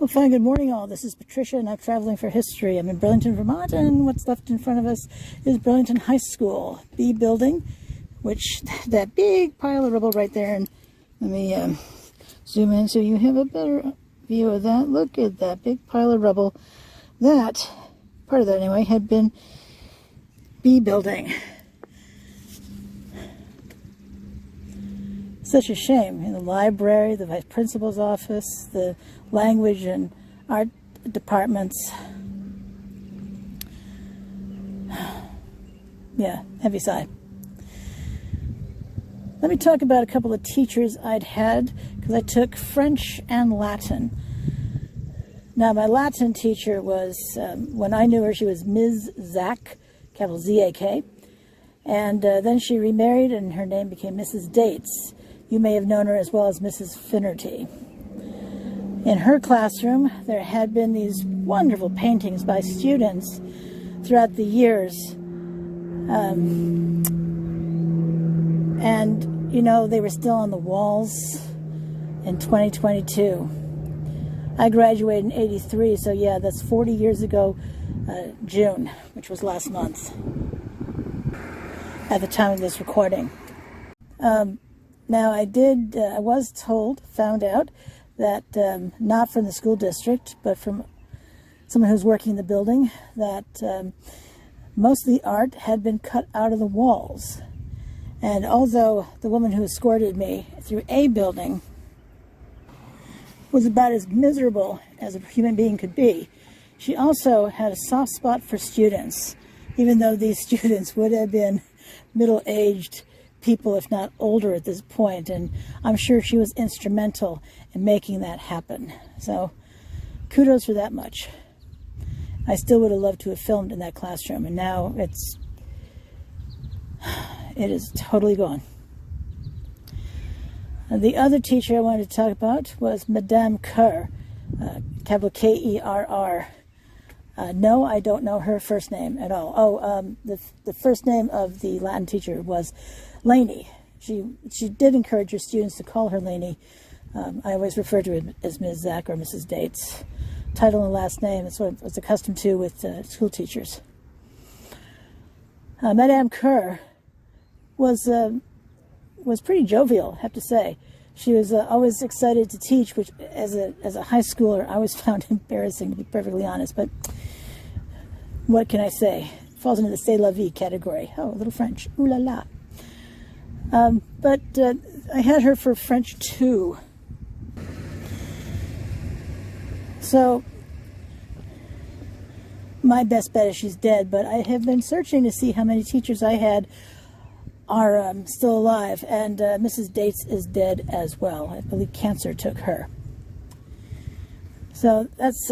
Well, fine, good morning all. This is Patricia and I'm traveling for history. I'm in Burlington, Vermont, and what's left in front of us is Burlington High School, B building, which that big pile of rubble right there. And let me zoom in so you have a better view of that. Look at that big pile of rubble. That, part of that anyway, had been B building. Such a shame. In the library, the vice principal's office, the language and art departments. Yeah, heavy sigh. Let me talk about a couple of teachers I'd had, because I took French and Latin. Now, my Latin teacher was, when I knew her, she was Ms. Zak, capital Z-A-K. And then she remarried and her name became Mrs. Dates. You may have known her as well as Mrs. Finnerty. In her classroom, there had been these wonderful paintings by students throughout the years. And, you know, they were still on the walls in 2022. I graduated in '83, so yeah, that's 40 years ago, June, which was last month, at the time of this recording. Now, I was found out that, not from the school district, but from someone who's working in the building, that most of the art had been cut out of the walls. And although the woman who escorted me through A building was about as miserable as a human being could be, she also had a soft spot for students, even though these students would have been middle-aged people, if not older at this point, and I'm sure she was instrumental in making that happen. So kudos for that much. I still would have loved to have filmed in that classroom, and now it is totally gone. The other teacher I wanted to talk about was Madame Kerr, capital K-E-R-R. No, I don't know her first name at all. Oh, the first name of the Latin teacher was Lainey. She did encourage her students to call her Lainey. I always refer to it as Ms. Zak or Mrs. Dates. Title and last name is what I was accustomed to with school teachers. Madame Kerr was pretty jovial, I have to say. She was always excited to teach, which as a high schooler I always found embarrassing, to be perfectly honest. But what can I say? It falls into the c'est la vie category. Oh, a little French. Ooh la la. But I had her for French 2. So my best bet is she's dead, but I have been searching to see how many teachers I had are still alive, and Mrs. Dates is dead as well. I believe cancer took her. So that's